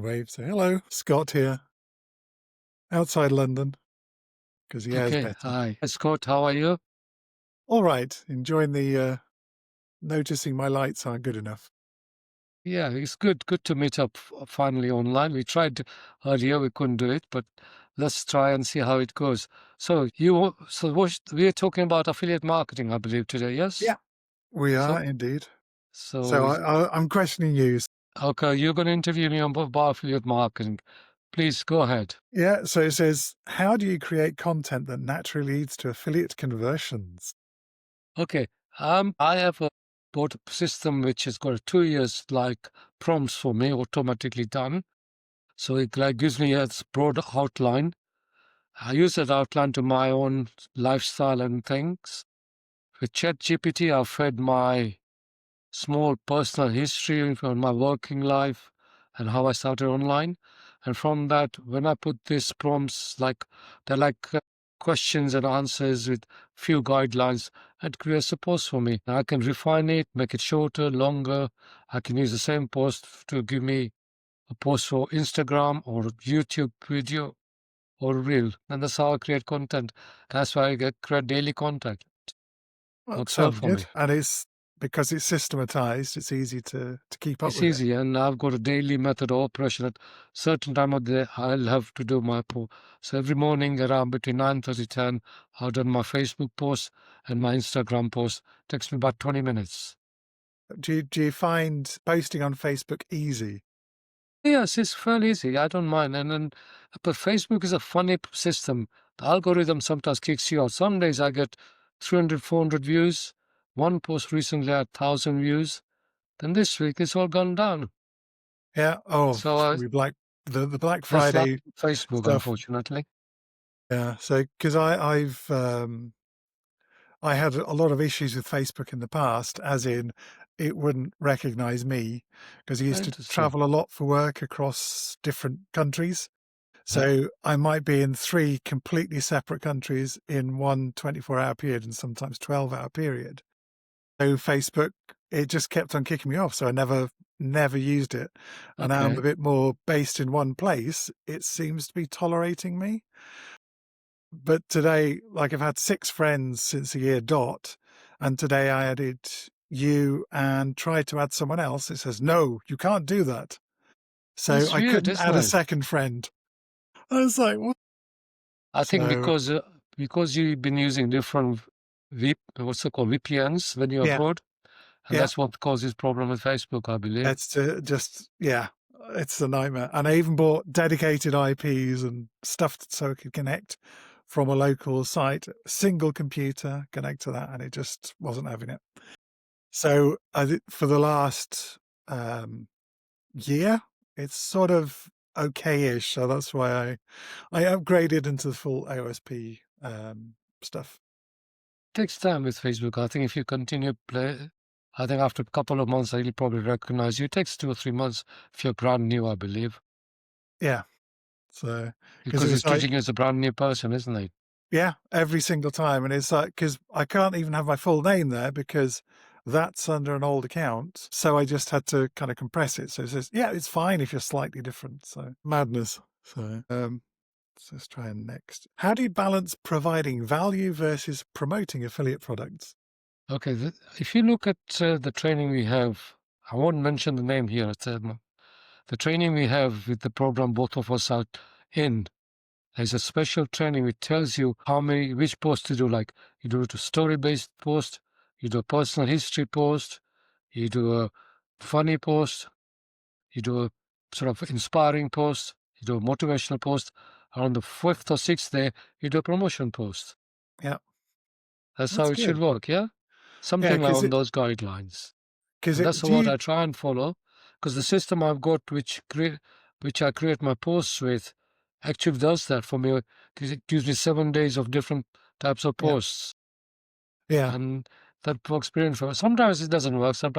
Wave, say, hello, Scott here, outside London, because the air's Okay, better. hi. Scott, how are you? All right, enjoying noticing my lights aren't good enough. Yeah, it's good to meet up finally online. We tried earlier, we couldn't do it, but let's try and see how it goes. We're talking about affiliate marketing, I believe, today, yes? Yeah, we So, are indeed. So so I'm questioning you. okay, you're going to interview me about affiliate marketing. Please go ahead. Yeah, so it says, how do you create content that naturally leads to affiliate conversions? Okay, I have bought a system which has got 2 years like prompts for me automatically done. So it like gives me a broad outline. I use that outline to my own lifestyle and things. With ChatGPT, I've fed my small personal history from my working life and how I started online. And from that, when I put these prompts, like they're like questions and answers with few guidelines, it creates a post for me. I can refine it, make it shorter, longer. I can use the same post to give me a post for Instagram or YouTube video or reel. And that's how I create content. That's why I create daily content. Well, that Works well sounds for good. me. And it's because it's systematized, it's easy to keep up It's with it. easy, and I've got a daily method of operation. At certain time of the day, I'll have to do my post. So every morning around between 9:30 10, I've done my Facebook post and my Instagram post. Takes me about 20 minutes. Do you find posting on Facebook easy? Yes, it's fairly easy. I don't mind. And then, but Facebook is a funny system. The algorithm sometimes kicks you out. Some days I get 300, 400 views. One post recently had 1,000 views. Then this week it's all gone down. Yeah. Oh, So we like the Black that's like Friday Facebook, stuff. unfortunately. Yeah. So because I had a lot of issues with Facebook in the past, as in it wouldn't recognize me because I used to Interesting. travel a lot for work across different countries. Yeah. So I might be in three completely separate countries in one 24-hour period and sometimes 12-hour period. So Facebook, it just kept on kicking me off. So I never used it. And now I'm a Okay. bit more based in one place. It seems to be tolerating me. But today, like I've had 6 friends since a year dot, and today I added you and tried to add someone else. It says, no, you can't do that. So That's I weird, couldn't isn't add a it? second friend. I was like, what? I think So because you've been using different what's it called, VPNs when you're yeah, abroad, and yeah, that's what causes problem with Facebook, I believe. it's yeah, it's a nightmare. And I even bought dedicated IPs and stuff so it could connect from a local site, single computer, connect to that, and it just wasn't having it. So for the last year, it's sort of okay-ish. So that's why I upgraded into the full AOSP stuff. Takes time with Facebook. I think if you continue play, I think after a couple of months, they'll probably recognize you. It takes 2 or 3 months if you're brand new, I believe, Yeah. So because it because it's was like, treating you as a brand new person, isn't it? yeah, every single time. And it's like, because I can't even have my full name there because that's under an old account. So I just had to kind of compress it. So it says, yeah, it's fine if you're slightly different. So madness. So let's try and next. How do you balance providing value versus promoting affiliate products? Okay, if you look at the training we have, I won't mention the name here. The training we have with the program both of us are in. There's a special training which tells you which post to do. Like you do a story-based post, you do a personal history post, you do a funny post, you do a sort of inspiring post, you do a motivational post. And on the fifth or sixth day, you do a promotion post. Yeah, That's how that's it should good. work, yeah? Yeah, Something because along it, those guidelines. because And it, that's do what you, I try and follow, because the system I've got, which I create my posts with, actually does that for me. 'Cause it gives me 7 days of different types of yeah, posts, yeah, and that works brilliant for me. Sometimes it doesn't work. It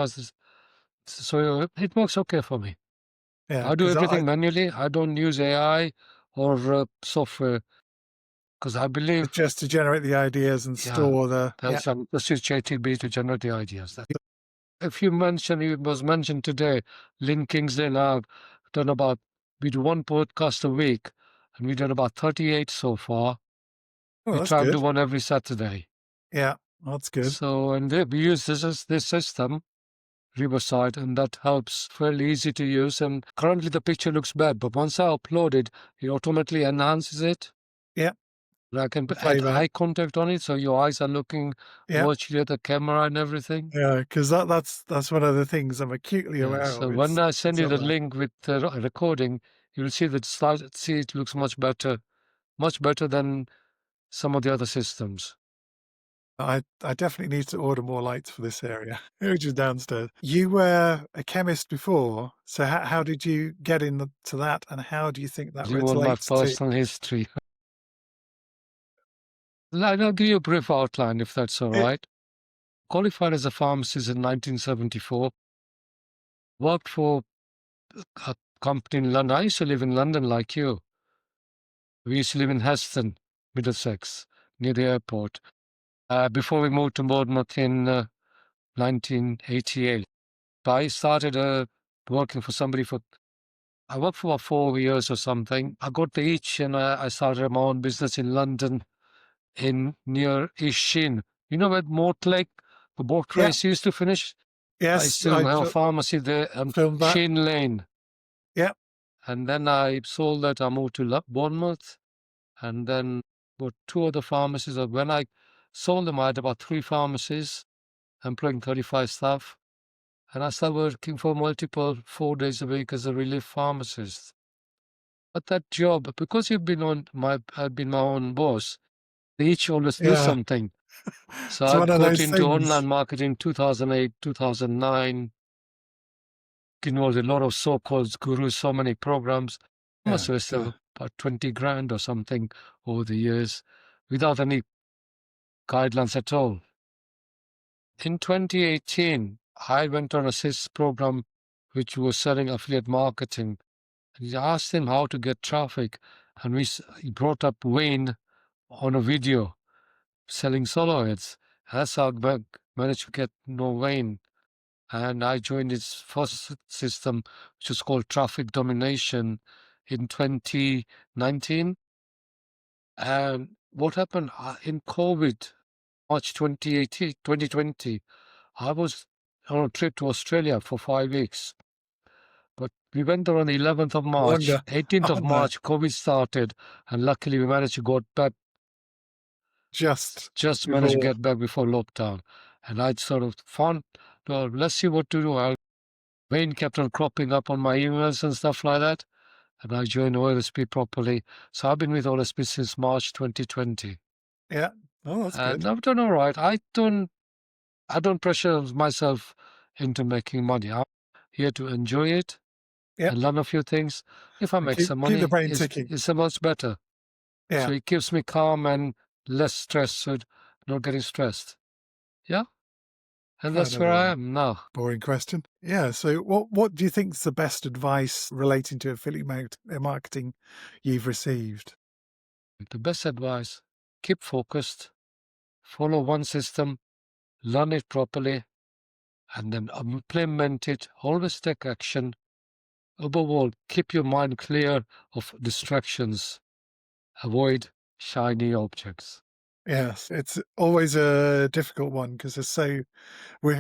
works okay for me. yeah, I do because everything manually. I don't use AI or software because I believe, just to generate the ideas and yeah, store yeah, that's just use ChatGPT to generate the ideas. If you mentioned, it was mentioned today, Lynn Kingsley and I've done about we do one podcast a week, and we did about 38 so far. Oh, We that's try and good. do one every Saturday. Yeah, that's good. So, and we use this system, Riverside, and that helps, fairly easy to use. And currently the picture looks bad, but once I upload it, it automatically enhances it. Yeah. And I can The add playback. eye contact on it, so your eyes are looking Yeah. virtually at the camera and everything. Yeah, because that's one of the things I'm acutely Yeah, aware so of. when I send you up the there. link with the recording, you'll see that see it looks much better than some of the other systems. I definitely need to order more lights for this area, which is downstairs. You were a chemist before, so how did you get into that, and how do you think that You want my relates to? personal history? I'll give you a brief outline if that's all It, right. Qualified as a pharmacist in 1974. Worked for a company in London. I used to live in London like you. We used to live in Heston, Middlesex, near the airport. Before we moved to Bournemouth in 1988. I started working for somebody I worked for about 4 years or something. I got the itch and I started my own business in London in near Ishin. You know where Mortlake, the boat yeah, race used to finish? I used yes, to I have a pharmacy there on filmed that. Sheen Lane. Yeah, And then I sold that. I moved to Bournemouth and then got 2 other pharmacies. When I sold them, I had about 3 pharmacies, employing 35 staff. And I started working for multiple 4 days a week as a relief pharmacist. But that job, because I've been my own boss, they each always do yeah. something. So It's I one of got those into things. online marketing 2008, 2009, involved a lot of so-called gurus, so many programs. Must Yeah, have still about 20 grand or something over the years without any guidelines at all. In 2018, I went on a SIS program which was selling affiliate marketing. And I asked him how to get traffic, and he brought up Wayne on a video selling solo ads. That's how I managed to get to know Wayne. And I joined his first system, which was called Traffic Domination in 2019. And what happened in COVID, March 2018, 2020, I was on a trip to Australia for 5 weeks. But we went there on the 11th of March. longer. 18th Oh of no, March, COVID started, and luckily we managed to go back, just managed to before. get back before lockdown. And I sort of found, well, let's see what to do. Wayne kept on cropping up on my emails and stuff like that, and I joined OLSP properly. So I've been with OLSP since March 2020, Yeah. Oh, that's and good. I've done all right. I don't pressure myself into making money. I'm here to enjoy it Yep. and learn a few things. If I And make some keep the money, brain ticking. it's so much better. Yeah. So it keeps me calm and less stressed, not getting stressed. Yeah, and that's where I Another am now. boring question. Yeah. So, what do you think is the best advice relating to affiliate marketing you've received? The best advice: keep focused, follow one system, learn it properly, and then implement it. Always take action. Above all, keep your mind clear of distractions. Avoid shiny objects. Yes, it's always a difficult one because we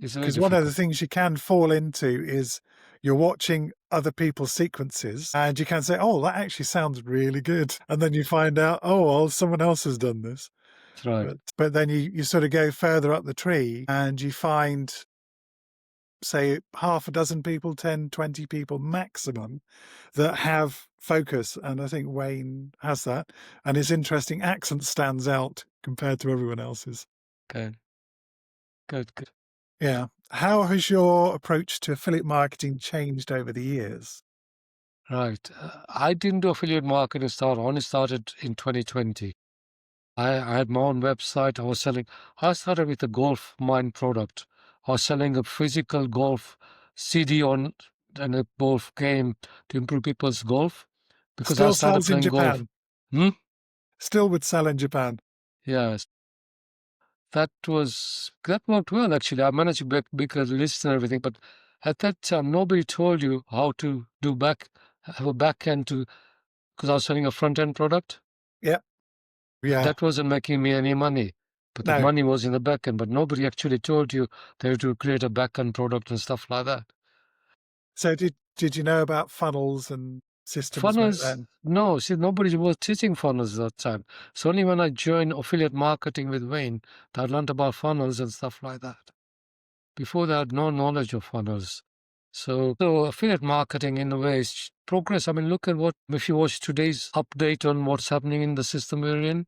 It's very because one of the difficult. things you can fall into is you're watching other people's sequences and you can say, "Oh, that actually sounds really good," and then you find out, "Oh, well, someone else has done this." That's right. But then you sort of go further up the tree and you find, say, half a dozen people, 10, 20 people maximum that have focus. And I think Wayne has that. And his interesting accent stands out compared to everyone else's. Okay. Good. Yeah. How has your approach to affiliate marketing changed over the years? Right. I didn't do affiliate marketing start. I only started in 2020. I had my own website. I started with a golf mine product. I was selling a physical golf CD on and a golf game to improve people's golf because I Still started sells in playing golf. Japan. Hmm? Still would sell in Japan. Yes. That worked well actually. I managed to make a list and everything, but at that time nobody told you how to do back have a back end to, because I was selling a front end product. Yeah. That wasn't making me any money, but the No. money was in the back end. But nobody actually told you they had to create a back end product and stuff like that. So did you know about funnels and systems back Funnels, then? no, see, nobody was teaching funnels at that time. So only when I joined affiliate marketing with Wayne, that I learned about funnels and stuff like that. Before that, I had no knowledge of funnels. So affiliate marketing in a way is progress. I mean, look at what, if you watch today's update on what's happening in the system we're in,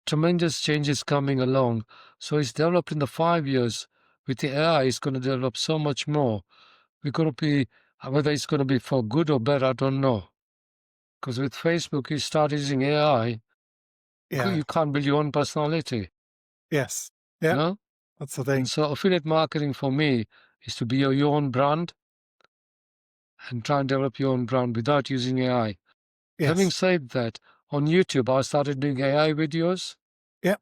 tremendous changes coming along. So it's developed in the 5 years. With the AI, it's going to develop so much more. We're going to be, whether it's going to be for good or bad, I don't know. Because with Facebook, you start using AI, Yeah. you can't build your own personality. Yes. Yeah. You know? That's the thing. And so affiliate marketing for me is to be your own brand and try and develop your own brand without using AI. Having Yes. said that, on YouTube, I started doing AI videos. Yep.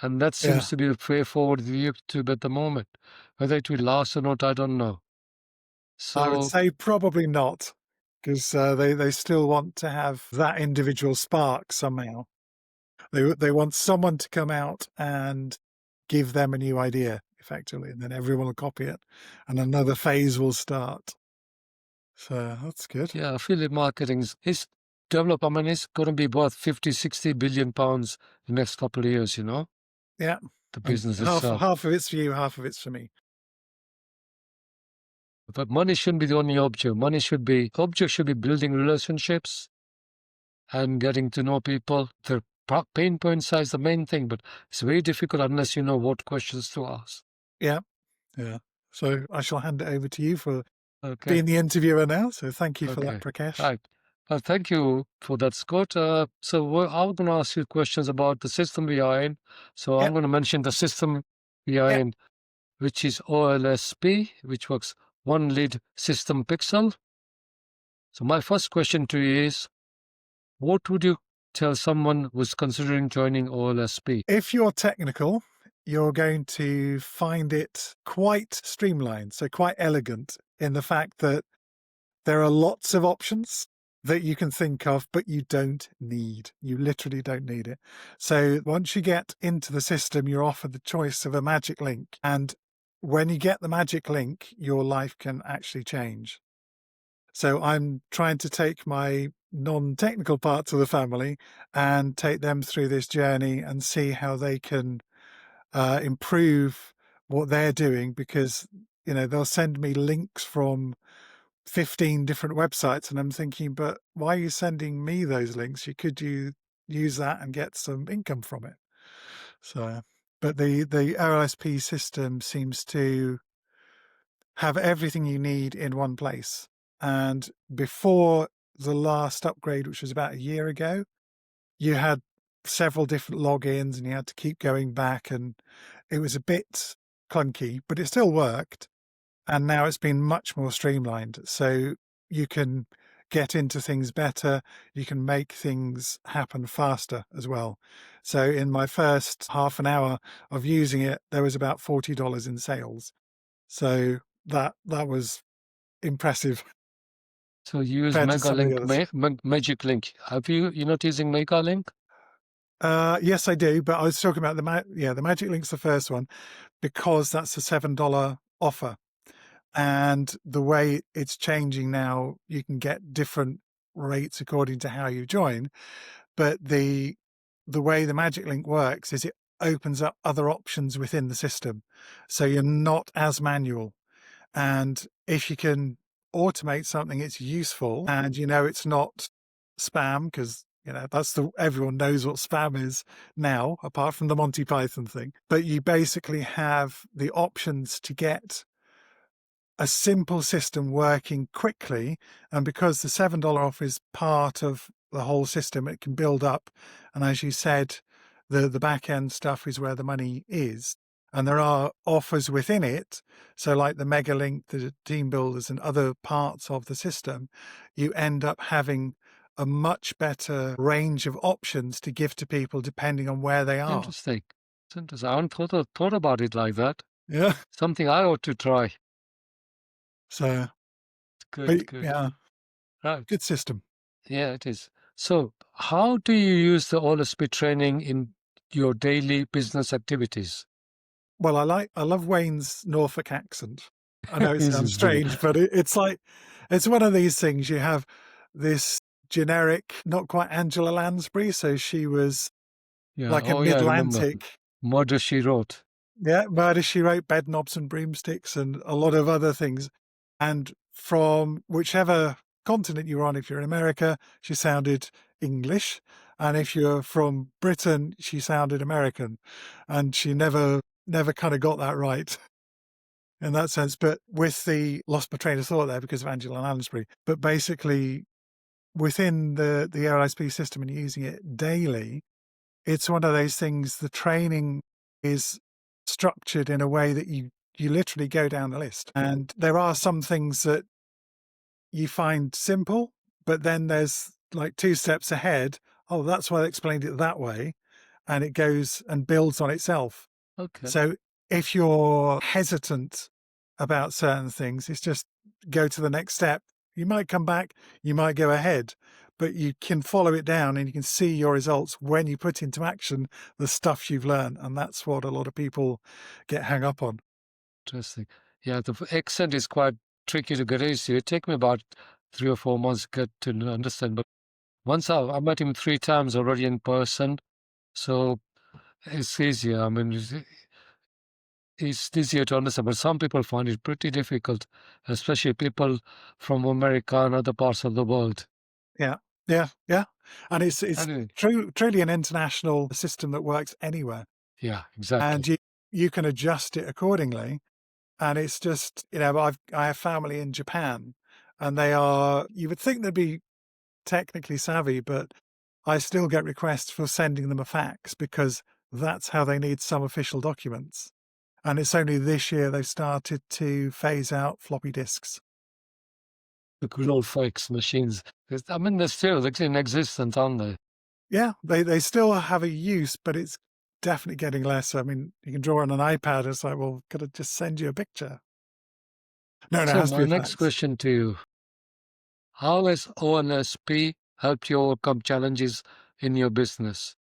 And that Yeah. seems to be the way forward with YouTube at the moment. Whether it will last or not, I don't know. I would So, say probably not, because they still want to have that individual spark somehow. They want someone to come out and give them a new idea, effectively, and then everyone will copy it, and another phase will start. So that's good. yeah, affiliate marketing is develop. I mean, it's going to be worth 50, 60 billion pounds in the next couple of years, you know, Yeah. the And business half itself. of it's for you, half of it's for me. But money shouldn't be the only object. Object should be building relationships and getting to know people. Their pain points is the main thing, but it's very difficult unless you know what questions to ask. Yeah. Yeah. So I shall hand it over to you for Okay. being the interviewer now. So thank you for Okay. that, Prakash. Right. Thank you for that, Scott. So I'm going to ask you questions about the system we are in. So I'm Yep. going to mention the system we are Yep. in, which is OLSP, which works one lead system pixel. So my first question to you is, what would you tell someone who's considering joining OLSP? If you're technical, you're going to find it quite streamlined, so quite elegant in the fact that there are lots of options that you can think of, but you don't need. You literally don't need it. So once you get into the system, you're offered the choice of a magic link. And when you get the magic link, your life can actually change. So I'm trying to take my non-technical parts of the family and take them through this journey and see how they can improve what they're doing, because they'll send me links from 15 different websites and I'm thinking, but why are you sending me those links? You use that and get some income from it. So, but the OLSP system seems to have everything you need in one place. And before the last upgrade, which was about a year ago, you had several different logins and you had to keep going back, and it was a bit clunky, but it still worked. And now it's been much more streamlined. So you can get into things better. You can make things happen faster as well. So in my first half an hour of using it, there was about $40 in sales. So that was impressive So you use compared to some of the others. Magic Link. You're not using MegaLink? Yes, I do, but I was talking about the Magic Link's the first one, because that's a $7 offer. And the way it's changing now, you can get different rates according to how you join. But the way the Magic Link works is it opens up other options within the system. So you're not as manual. And if you can automate something, it's useful, and it's not spam, because that's everyone knows what spam is now, apart from the Monty Python thing. But you basically have the options to get a simple system working quickly. And because the $7 off is part of the whole system, it can build up. And as you said, the back end stuff is where the money is. And there are offers within it. So like the MegaLink, the team builders and other parts of the system, you end up having a much better range of options to give to people depending on where they are. Interesting. It's interesting. I hadn't thought about it like that. Yeah. Something I ought to try. So, Good. yeah. Right. Good system. Yeah, it is. So, how do you use the OLSP training in your daily business activities? Well, I love Wayne's Norfolk accent. I know it This sounds is brilliant. strange, but it's like it's one of these things. You have this generic, not quite Angela Lansbury, so she was Yeah. like a Oh, yeah, I remember. mid-Atlantic. Murder She Wrote. Yeah, Murder, She Wrote, Bed Knobs and Broomsticks, and a lot of other things. And from whichever continent you're on, if you're in America, she sounded English. And if you're from Britain, she sounded American. And she never kind of got that right in that sense. But with the lost my train of thought there because of Angela Lansbury. But basically, within the OLSP system and using it daily, it's one of those things. The training is structured in a way that you literally go down the list, and there are some things that you find simple, but then there's like two steps ahead. Oh, that's why I explained it that way, and it goes and builds on itself. Okay. So if you're hesitant about certain things, it's just go to the next step. You might come back, you might go ahead, but you can follow it down and you can see your results when you put into action the stuff you've learned. And that's what a lot of people get hung up on. Interesting. Yeah, the accent is quite tricky to get used to. It took me about 3 or 4 months to get to understand. But once I met him 3 times already in person, so it's easier. I mean, it's easier to understand, but some people find it pretty difficult, especially people from America and other parts of the world. Yeah. Yeah. Yeah. And it's Anyway, truly an international system that works anywhere. yeah, exactly. And you can adjust it accordingly. And it's just, I have family in Japan, and you would think they'd be technically savvy, but I still get requests for sending them a fax because that's how they need some official documents. And it's only this year they've started to phase out floppy disks. The good old fax machines. I mean, they're still in existence, aren't they? Yeah, they still have a use, but it's definitely getting less. I mean, you can draw on an iPad. It's like, well, could I just send you a picture? No, it So has to be my a next fax. question to you, how has ONSP helped you overcome challenges in your business?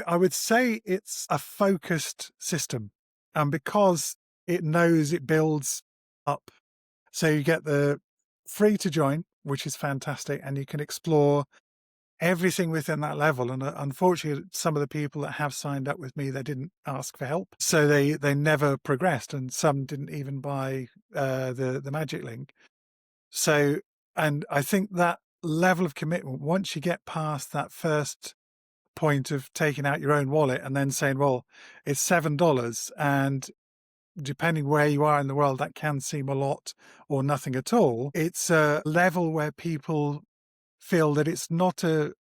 I would say it's a focused system. And because it knows it builds up, so you get the free to join, which is fantastic, and you can explore everything within that level. And unfortunately, some of the people that have signed up with me, they didn't ask for help, so they never progressed, and some didn't even buy the Magic Link. So, and I think that level of commitment, once you get past that first point of taking out your own wallet and then saying, well, it's $7, and depending where you are in the world, that can seem a lot or nothing at all. It's a level where people feel that it's not a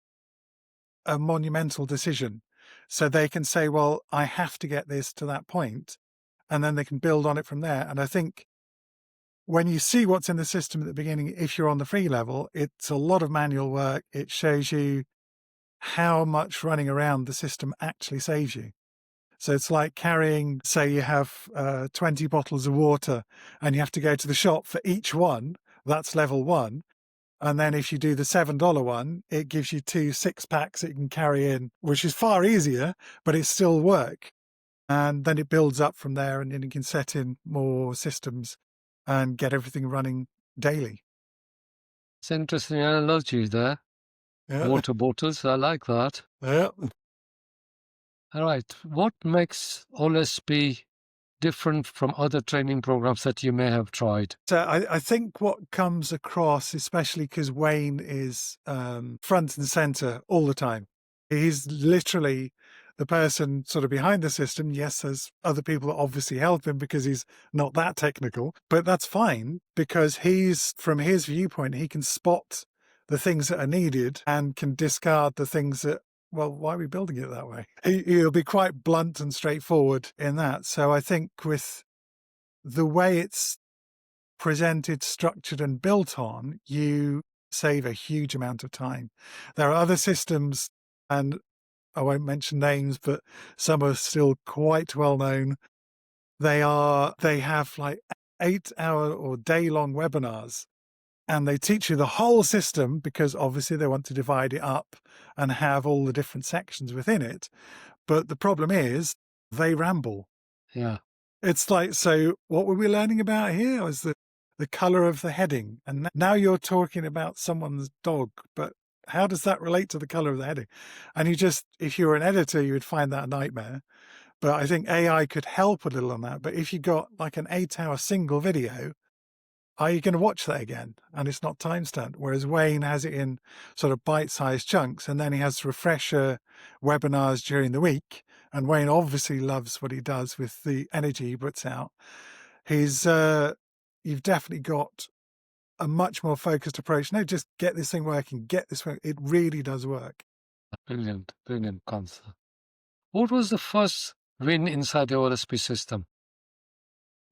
monumental decision. So they can say, well, I have to get this to that point, and then they can build on it from there. And I think when you see what's in the system at the beginning, if you're on the free level, it's a lot of manual work. It shows you how much running around the system actually saves you. So it's like carrying, say you have 20 bottles of water and you have to go to the shop for each one. That's level one. And then if you do the $7 one, it gives you 2 6-packs that you can carry in, which is far easier, but it's still work. And then it builds up from there, and then you can set in more systems and get everything running daily. It's an interesting analogy there. Yeah. Water bottles, I like that. Yeah. All right. What makes OLSP different from other training programs that you may have tried? So I think what comes across, especially because Wayne is front and center all the time, he's literally the person sort of behind the system. Yes, there's other people that obviously help him because he's not that technical, but that's fine because from his viewpoint, he can spot the things that are needed and can discard the things that, well, why are we building it that way? He'll be quite blunt and straightforward in that. So I think with the way it's presented, structured, and built on, you save a huge amount of time. There are other systems, and I won't mention names, but some are still quite well known. They have like 8-hour or day-long webinars and they teach you the whole system because obviously they want to divide it up and have all the different sections within it. But the problem is they ramble. Yeah. It's like, so what were we learning about here was the color of the heading. And now you're talking about someone's dog, but how does that relate to the color of the heading? And if you were an editor, you would find that a nightmare. But I think AI could help a little on that. But if you got like an 8-hour single video, are you going to watch that again? And it's not time-stamped. Whereas Wayne has it in sort of bite-sized chunks, and then he has refresher webinars during the week. And Wayne obviously loves what he does with the energy he puts out. You've definitely got a much more focused approach. No, just get this thing working, get this work. It really does work. Brilliant, brilliant concept. What was the first win inside the OLSP system?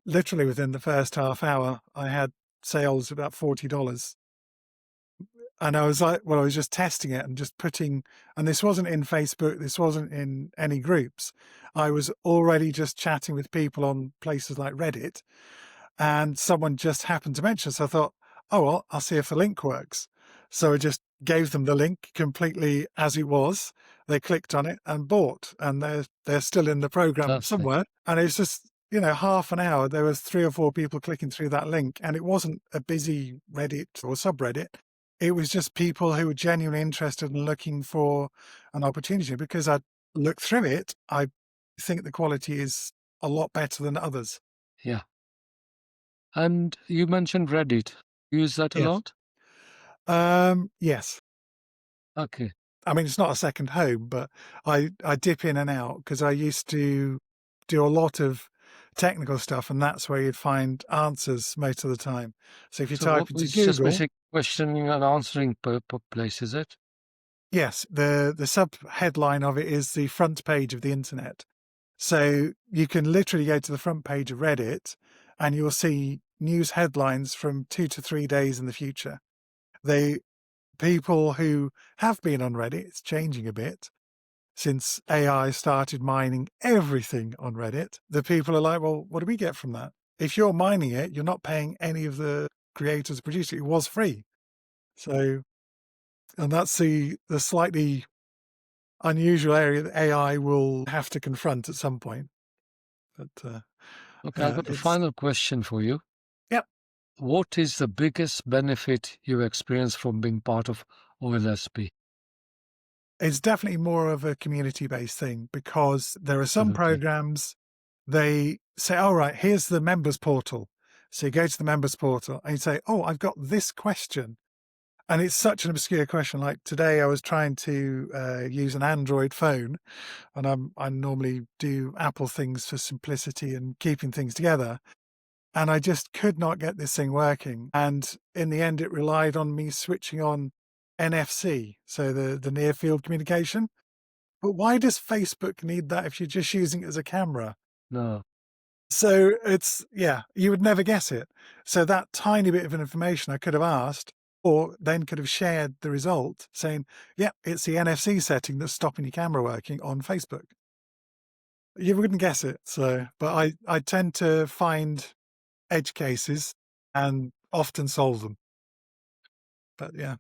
Literally within the first half hour, I had sales of about $40. And I was like, well, I was just testing it and just and this wasn't in Facebook, this wasn't in any groups. I was already just chatting with people on places like Reddit, and someone just happened to mention. So I thought, oh, well, I'll see if the link works. So I just gave them the link completely as it was. They clicked on it and bought, and they're still in the program Fantastic. somewhere. And it's just, half an hour, there was 3 or 4 people clicking through that link, and it wasn't a busy Reddit or subreddit. It was just people who were genuinely interested and looking for an opportunity. Because I looked through it, I think the quality is a lot better than others. Yeah. And you mentioned Reddit. Use that a Yes. lot? Yes. Okay. I mean, it's not a second home, but I dip in and out because I used to do a lot of technical stuff, and that's where you'd find answers most of the time. So if you So type what into was just Google, basic questioning and answering per place, is it? yes, the sub headline of it is the front page of the internet. So you can literally go to the front page of Reddit and you'll see news headlines from 2 to 3 days in the future. People who have been on Reddit, it's changing a bit since AI started mining everything on Reddit. The people are like, well, what do we get from that? If you're mining it, you're not paying any of the creators to produce it. It was free. So, and that's the slightly unusual area that AI will have to confront at some point. But Okay, I got a it's, final question for you. yep, What is the biggest benefit you experience from being part of OLSP? it's definitely more of a community-based thing because there are some Absolutely. programs, they say, all right, here's the members portal. So you go to the members portal and you say, oh, I've got this question. And it's such an obscure question. Like today I was trying to use an Android phone, and I normally do Apple things for simplicity and keeping things together. And I just could not get this thing working. And in the end, it relied on me switching on NFC, so the near field communication. But why does Facebook need that if you're just using it as a camera? No. So you would never guess it. So that tiny bit of information I could have asked, or then could have shared the result saying, yeah, it's the NFC setting that's stopping your camera working on Facebook. You wouldn't guess it. But I tend to find edge cases and often solve them. But yeah.